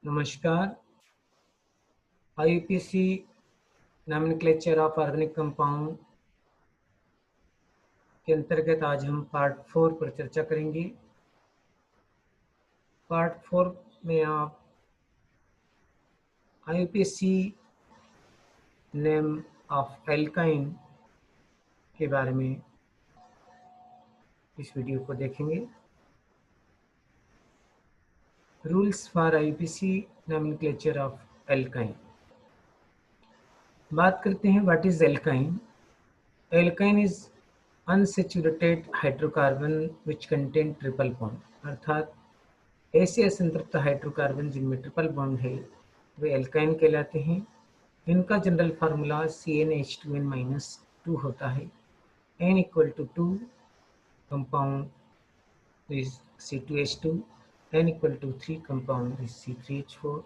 नमस्कार। IUPAC nomenclature of organic compound के अंतर्गत आज हम पार्ट 4 पर चर्चा करेंगे। पार्ट 4 में आप IUPAC नेम ऑफ एल्काइन के बारे में इस वीडियो को देखेंगे। Rules for IUPAC nomenclature of alkyne. बात करते हैं what is alkyne. Alkyne is unsaturated hydrocarbon which contain triple bond, अर्थात ऐसे असंतृप्त हाइड्रोकार्बन जिनमें ट्रिपल बॉन्ड है वे एल्काइन कहलाते हैं। इनका जनरल फार्मूला CnH2n-2 होता है। N equal to 2 compound is C2H2, N equal to 3 compound is C3H4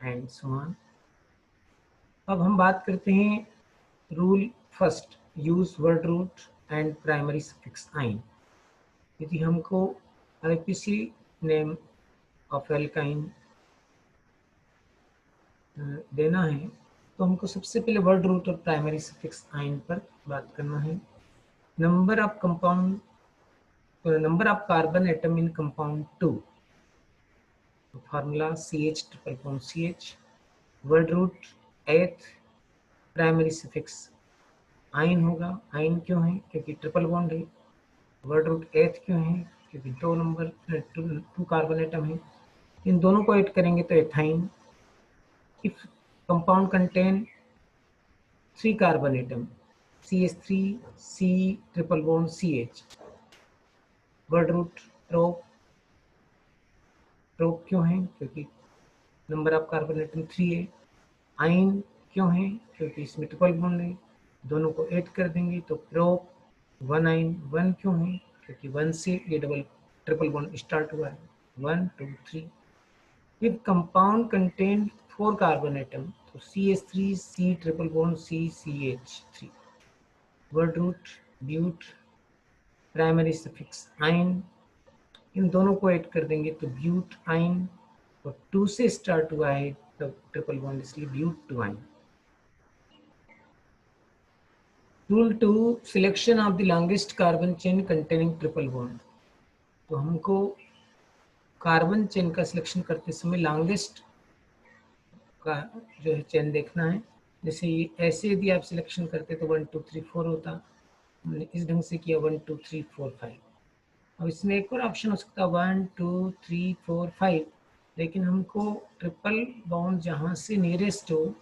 and so on. अब हम बात करते हैं rule first, use word root and primary suffix yne. यदि हमको IUPAC नेम ऑफ एल्काइन देना है तो हमको सबसे पहले वर्ड रूट और प्राइमरी सफिक्स आइन पर बात करना है। Number of compound, number of carbon atom in compound 2, formula CH triple bond CH, word root eth, primary suffix yne होगा। आइन क्यों है? क्योंकि ट्रिपल बॉन्ड है। वर्ड रूट एथ क्यों है? क्योंकि टू कार्बन एटम है। इन दोनों को ऐड करेंगे तो ethyne. If compound contain 3 carbon atom, CH3 C triple bond CH, word root prop. Prop क्यों है? क्योंकि नंबर ऑफ कार्बन एटम 3 है। आइन क्यों है? क्योंकि इसमें ट्रिपल बॉन्ड है। दोनों को ऐड कर देंगे तो प्रोप 1 आइन। 1 क्यों है? क्योंकि 1 से ये ट्रिपल बॉन्ड स्टार्ट हुआ है। 1 2 3। If compound contain 4 carbon atom तो CH3 C triple bond C CH3, word root but, primary suffix yne. इन दोनों को ऐड कर देंगे तो ब्यूट आइन, और 2 से स्टार्ट हुआ है तो ट्रिपल बॉन्ड इसलिए ब्यूट 2 आइन। Rule 2, selection of the longest carbon chain containing triple bond. तो हमको कार्बन चेन का सिलेक्शन करते समय लॉन्गेस्ट का जो है चेन देखना है। जैसे ये ऐसे यदि आप सिलेक्शन करते तो 1 2 3 4 होता। हमने इस ढंग से किया 1 2 3 4 5। अब इसमें एक और ऑप्शन हो सकता है 1 2 3 4 5, लेकिन हमको ट्रिपल बॉन्ड जहाँ से नियरेस्ट हो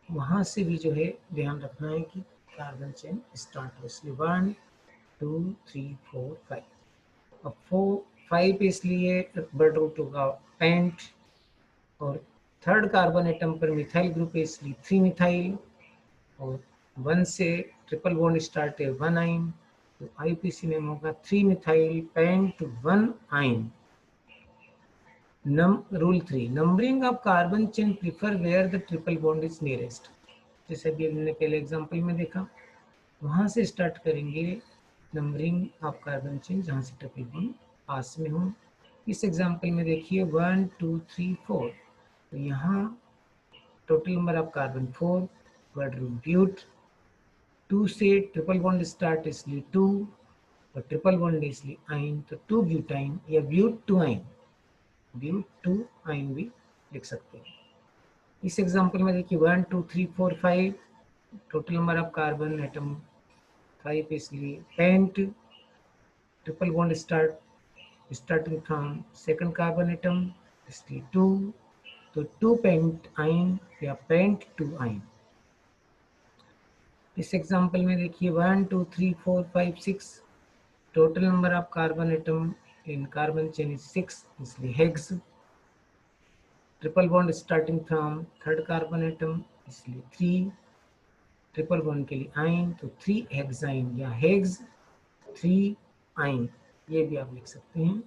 वहाँ से भी जो है ध्यान रखना है कि कार्बन चेन स्टार्ट हो, इसलिए 1 2 3 4 5। अब 5 इसलिए वर्ड रूट होगा पेंट, और थर्ड कार्बन एटम पर मिथाइल ग्रुप है इसलिए 3 मिथाइल, और 1 से ट्रिपल बॉन्ड स्टार्ट है 1 आइन, तो IUPAC नेम होगा 3 methyl pent 1 yne. Rule 3, numbering of carbon chain prefer where the triple bond is nearest. जैसे अभी हमने पहले एग्जांपल में देखा, वहाँ से स्टार्ट करेंगे नंबरिंग ऑफ कार्बन चेन जहाँ से ट्रिपल बॉन्ड पास में हो। इस एग्जांपल में देखिए 1 2 3 4, तो यहाँ total number of carbon 4, word root but. 2 से ट्रिपल बॉन्ड स्टार्ट इसलिए 2, और ट्रिपल बॉन्ड इसलिए आइन, तो 2 ब्यूटाइन या ब्यूट 2 आइन, ब्यूट 2 आइन भी लिख सकते हैं। इस एग्जांपल में देखिए 1 2 3 4 5, total number of carbon atom 5 इसलिए pent, triple bond starting from second carbon atom इसलिए 2, तो 2 पेंट आइन या पेंट 2 आइन। इस एग्जांपल में देखिए 1 2 3 4 5 6, total number of carbon atom in carbon chain is 6 इसलिए hex, triple bond starting from third carbon atom इसलिए 3, ट्रिपल बॉन्ड के लिए आइन तो 3 हेक्साइन या हेक्स 3 आइन, ये भी आप लिख सकते हैं।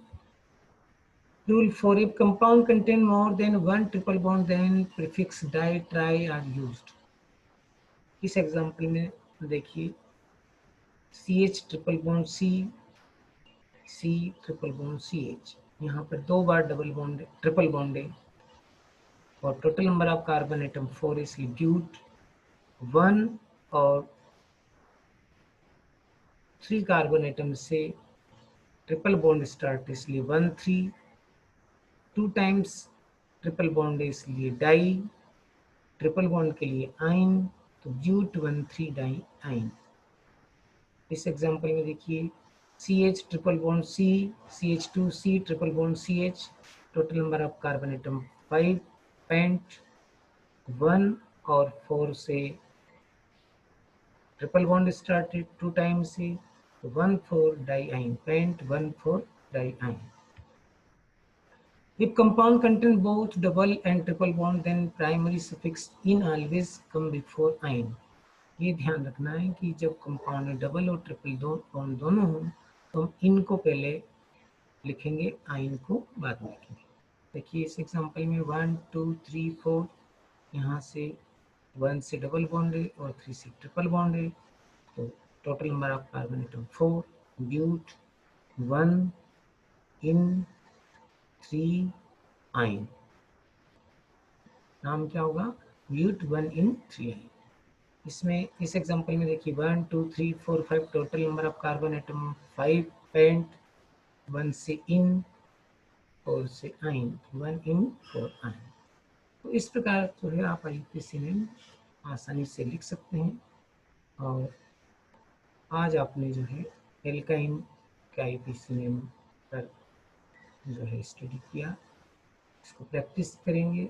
Rule 4, if compound contain more than one triple bond then prefix di tri are used। इस एग्जांपल में देखिए CH triple bond C C triple bond CH, यहाँ पर 2 बार डबल बॉन्ड ट्रिपल बॉन्ड है, और total number of carbon atom 4, इसलिए ब्यूट 1 और 3 carbon atom से ट्रिपल बॉन्ड स्टार्ट, इसलिए 1 3, 2 टाइम्स ट्रिपल बॉन्ड इसलिए डाई, ट्रिपल बॉन्ड के लिए आइन, तो ब्यूट 1 3 डाई आइन। इस एग्जांपल में देखिए CH triple bond C, CH2C triple bond CH, total number of carbon atom 5, pent 1 और 4 से ट्रिपल बॉन्ड स्टार्टेड 2 टाइम्स से, 1 4 डाइआइन, paint 1 4 डाइआइन। If compound contain both double and triple bond, then primary suffix in always come before ine। ये ध्यान रखना है कि जब compound में डबल और ट्रिपल बॉन्ड दोनों हों तो हम इनको पहले लिखेंगे, आइन को बाद में लिखेंगे। देखिए इस एग्जांपल में 1 2 3 4, यहाँ से 1 से डबल बॉन्ड है और 3 से ट्रिपल बॉन्ड है, तो total number of carbon atom 4, but 1 en 3 yne, नाम क्या होगा, ब्यूट 1 इन 3 आइन। इसमें इस एग्जांपल में देखिए 1 2 3 4 5, total number of carbon atom 5, pent 1 से इन 4 से आइन, 1 इन 4 आइन। तो इस प्रकार जो है आप IUPAC में आसानी से लिख सकते हैं। और आज आपने जो है एल्काइन का IUPAC नेम पर जो है स्टडी किया, इसको प्रैक्टिस करेंगे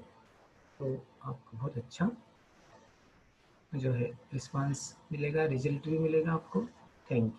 तो आपको बहुत अच्छा जो है रिस्पांस मिलेगा, रिजल्ट भी मिलेगा आपको। Thank you.